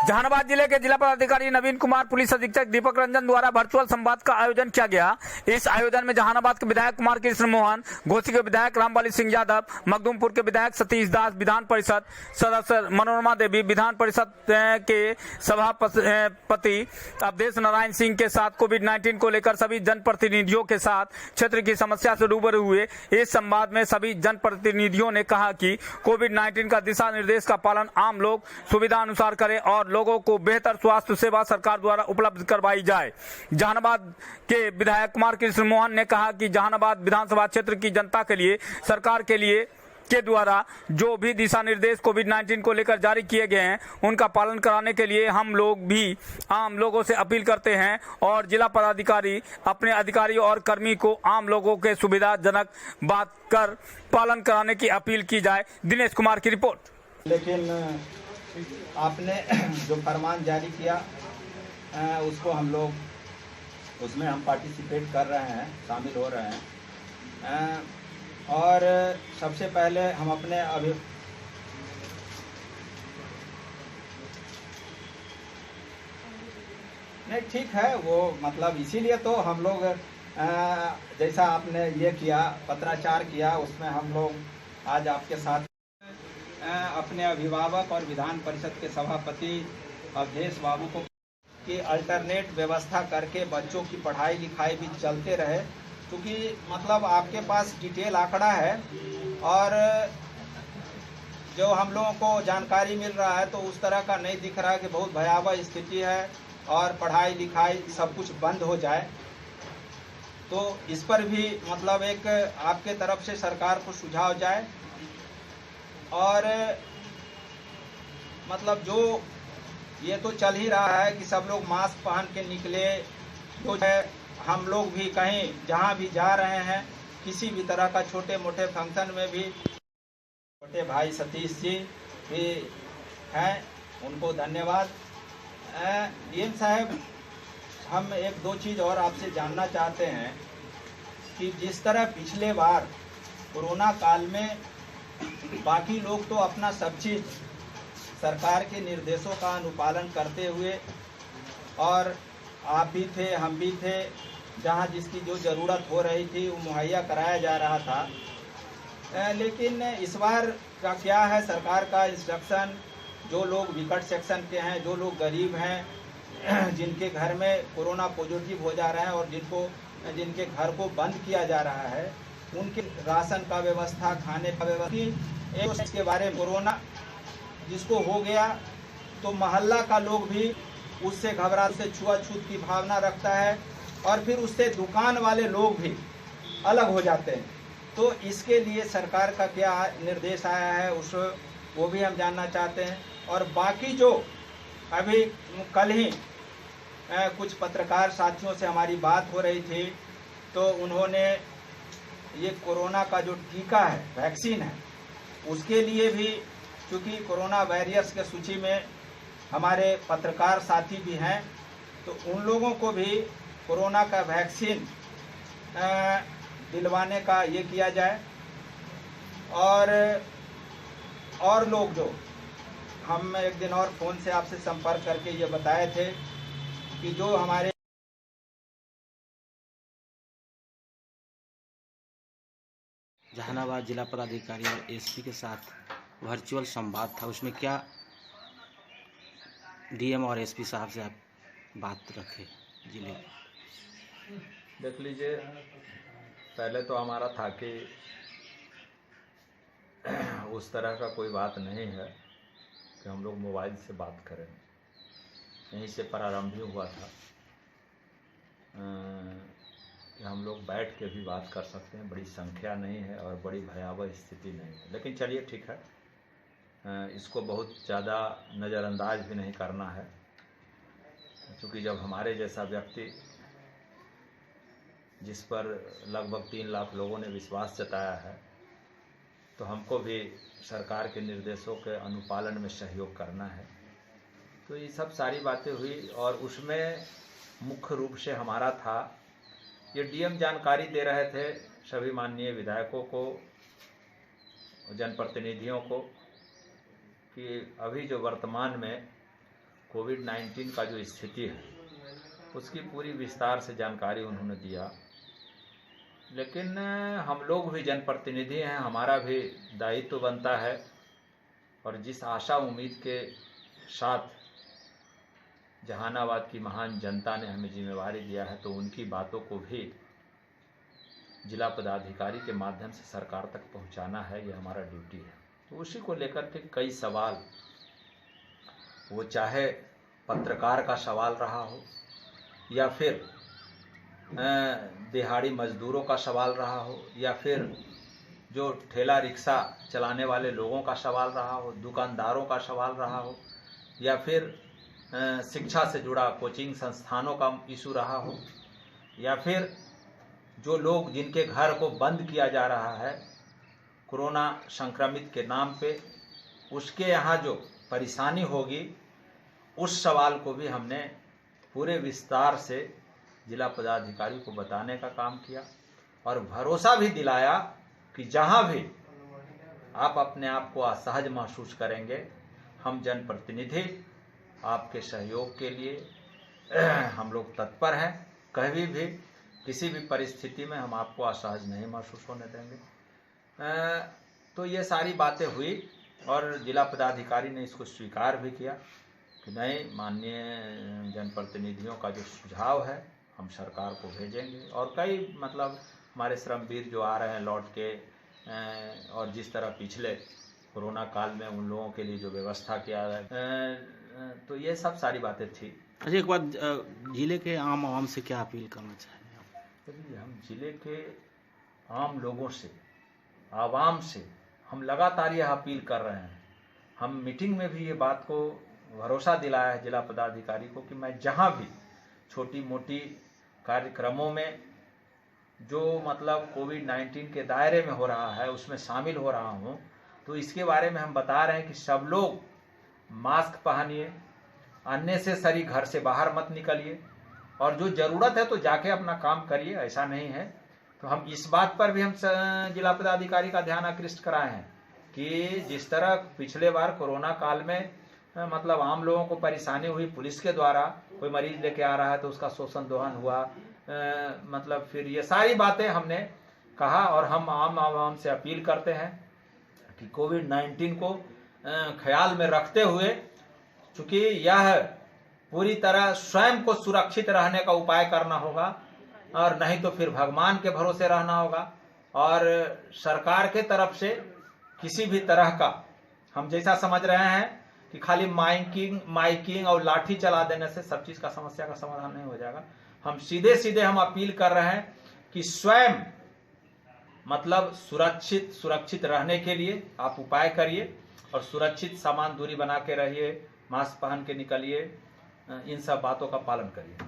जहानाबाद जिले के जिला पदाधिकारी नवीन कुमार, पुलिस अधीक्षक दीपक रंजन द्वारा वर्चुअल संवाद का आयोजन किया गया। इस आयोजन में जहानाबाद के विधायक कुमार कृष्ण मोहन, घोसी के विधायक रामबली सिंह यादव, मखदूमपुर के विधायक सतीश दास, विधान परिषद सदस्य मनोरमा देवी, विधान परिषद के सभापति अवधेश नारायण सिंह के साथ कोविड-19 को लेकर सभी जनप्रतिनिधियों के साथ क्षेत्र की समस्या से रूबरू हुए। इस संवाद में सभी जनप्रतिनिधियों ने कहा कि कोविड-19 का दिशा निर्देश का पालन आम लोग सुविधा अनुसार करें और लोगों को बेहतर स्वास्थ्य सेवा सरकार द्वारा उपलब्ध करवाई जाए। जहानाबाद के विधायक कुमार कृष्ण मोहन ने कहा कि जहानाबाद विधानसभा क्षेत्र की जनता के लिए सरकार के द्वारा जो भी दिशा निर्देश कोविड-19 को लेकर जारी किए गए हैं उनका पालन कराने के लिए हम लोग भी आम लोगों से अपील करते हैं और जिला पदाधिकारी अपने अधिकारियों और कर्मी को आम लोगों के सुविधाजनक बात कर पालन कराने की अपील की जाए। दिनेश कुमार की रिपोर्ट। लेकिन आपने जो फरमान जारी किया उसको हम लोग उसमें हम पार्टिसिपेट कर रहे हैं, शामिल हो रहे हैं। और सबसे पहले हम अपने नहीं ठीक है वो मतलब इसीलिए तो हम लोग जैसा आपने ये किया पत्राचार किया उसमें हम लोग आज आपके साथ अपने अभिभावक और विधान परिषद के सभापति अवधेश बाबू को कि अल्टरनेट व्यवस्था करके बच्चों की पढ़ाई लिखाई भी चलते रहे, क्योंकि मतलब आपके पास डिटेल आंकड़ा है और जो हम लोगों को जानकारी मिल रहा है तो उस तरह का नहीं दिख रहा है कि बहुत भयावह स्थिति है और पढ़ाई लिखाई सब कुछ बंद हो जाए। तो इस पर भी मतलब एक आपके तरफ से सरकार को सुझाव जाए और मतलब जो ये तो चल ही रहा है कि सब लोग मास्क पहन के निकले, जो है हम लोग भी कहीं जहाँ भी जा रहे हैं किसी भी तरह का छोटे मोटे फंक्शन में भी छोटे भाई सतीश जी भी हैं, उनको धन्यवाद। डीएम साहब, हम एक दो चीज़ और आपसे जानना चाहते हैं कि जिस तरह पिछले बार कोरोना काल में बाकी लोग तो अपना सब चीज़ सरकार के निर्देशों का अनुपालन करते हुए और आप भी थे हम भी थे, जहां जिसकी जो ज़रूरत हो रही थी वो मुहैया कराया जा रहा था। लेकिन इस बार का क्या है, सरकार का इंस्ट्रक्शन जो लोग विकट सेक्शन के हैं, जो लोग गरीब हैं, जिनके घर में कोरोना पॉजिटिव हो जा रहा है और जिनके घर को बंद किया जा रहा है, उनके राशन का व्यवस्था, खाने का व्यवस्था, इसके बारे में कोरोना जिसको हो गया तो मोहल्ला का लोग भी उससे घबरा से छुआछूत की भावना रखता है और फिर उससे दुकान वाले लोग भी अलग हो जाते हैं। तो इसके लिए सरकार का क्या निर्देश आया है उस वो भी हम जानना चाहते हैं। और बाकी जो अभी कल ही कुछ पत्रकार साथियों से हमारी बात हो रही थी तो उन्होंने ये कोरोना का जो टीका है, वैक्सीन है, उसके लिए भी क्योंकि कोरोना वॉरियर्स के सूची में हमारे पत्रकार साथी भी हैं, तो उन लोगों को भी कोरोना का वैक्सीन दिलवाने का ये किया जाए। और लोग जो हम एक दिन और फ़ोन से आपसे संपर्क करके ये बताए थे कि जो हमारे जहानाबाद जिला पदाधिकारी और एसपी के साथ वर्चुअल संवाद था, उसमें क्या डीएम और एसपी साहब से आप बात रखे जिले? देख लीजिए, पहले तो हमारा था कि उस तरह का कोई बात नहीं है कि हम लोग मोबाइल से बात करें, यहीं से प्रारंभ ही हुआ था कि हम लोग बैठ के भी बात कर सकते हैं। बड़ी संख्या नहीं है और बड़ी भयावह स्थिति नहीं है, लेकिन चलिए ठीक है, इसको बहुत ज़्यादा नज़रअंदाज भी नहीं करना है, क्योंकि जब हमारे जैसा व्यक्ति जिस पर लगभग 3 लाख लोगों ने विश्वास जताया है, तो हमको भी सरकार के निर्देशों के अनुपालन में सहयोग करना है। तो ये सब सारी बातें हुई और उसमें मुख्य रूप से हमारा था, ये डीएम जानकारी दे रहे थे सभी माननीय विधायकों को, जनप्रतिनिधियों को, कि अभी जो वर्तमान में कोविड-19 का जो स्थिति है उसकी पूरी विस्तार से जानकारी उन्होंने दिया। लेकिन हम लोग भी जनप्रतिनिधि हैं, हमारा भी दायित्व बनता है और जिस आशा उम्मीद के साथ जहानाबाद की महान जनता ने हमें जिम्मेवारी दिया है, तो उनकी बातों को भी जिला पदाधिकारी के माध्यम से सरकार तक पहुंचाना है, ये हमारा ड्यूटी है। तो उसी को लेकर के कई सवाल, वो चाहे पत्रकार का सवाल रहा हो या फिर दिहाड़ी मजदूरों का सवाल रहा हो या फिर जो ठेला रिक्शा चलाने वाले लोगों का सवाल रहा हो, दुकानदारों का सवाल रहा हो या फिर शिक्षा से जुड़ा कोचिंग संस्थानों का इशू रहा हो या फिर जो लोग जिनके घर को बंद किया जा रहा है कोरोना संक्रमित के नाम पे, उसके यहाँ जो परेशानी होगी, उस सवाल को भी हमने पूरे विस्तार से जिला पदाधिकारी को बताने का काम किया और भरोसा भी दिलाया कि जहाँ भी आप अपने आप को असहज महसूस करेंगे, हम जनप्रतिनिधि आपके सहयोग के लिए हम लोग तत्पर हैं। कभी भी किसी भी परिस्थिति में हम आपको असहज नहीं महसूस होने देंगे। तो ये सारी बातें हुई और जिला पदाधिकारी ने इसको स्वीकार भी किया कि नहीं, माननीय जनप्रतिनिधियों का जो सुझाव है हम सरकार को भेजेंगे। और कई हमारे श्रमवीर जो आ रहे हैं लौट के, और जिस तरह पिछले कोरोना काल में उन लोगों के लिए जो व्यवस्था किया है, तो ये सब सारी बातें थी। अच्छा, एक बात, जिले के आम आवाम से क्या अपील करना चाहेंगे आप? चलिए, हम जिले के आम लोगों से, आवाम से हम लगातार यह अपील कर रहे हैं। हम मीटिंग में भी ये बात को भरोसा दिलाया है जिला पदाधिकारी को कि मैं जहाँ भी छोटी मोटी कार्यक्रमों में जो कोविड-19 के दायरे में हो रहा है उसमें शामिल हो रहा हूँ, तो इसके बारे में हम बता रहे हैं कि सब लोग मास्क पहनिए, अननेसेसरी घर से बाहर मत निकलिए और जो ज़रूरत है तो जाके अपना काम करिए, ऐसा नहीं है। तो हम इस बात पर भी हम जिला पदाधिकारी का ध्यान आकृष्ट कराए हैं कि जिस तरह पिछले बार कोरोना काल में आम लोगों को परेशानी हुई, पुलिस के द्वारा कोई मरीज लेके आ रहा है तो उसका शोषण दोहन हुआ, फिर ये सारी बातें हमने कहा और हम आम आवाम से अपील करते हैं कि कोविड-19 को ख्याल में रखते हुए, चूंकि यह पूरी तरह स्वयं को सुरक्षित रहने का उपाय करना होगा और नहीं तो फिर भगवान के भरोसे रहना होगा। और सरकार के तरफ से किसी भी तरह का, हम जैसा समझ रहे हैं कि खाली माइकिंग और लाठी चला देने से सब चीज का समस्या का समाधान नहीं हो जाएगा। हम सीधे हम अपील कर रहे हैं कि स्वयं सुरक्षित रहने के लिए आप उपाय करिए और सुरक्षित सामान दूरी बना के रहिए, मास्क पहन के निकलिए, इन सब बातों का पालन करिए।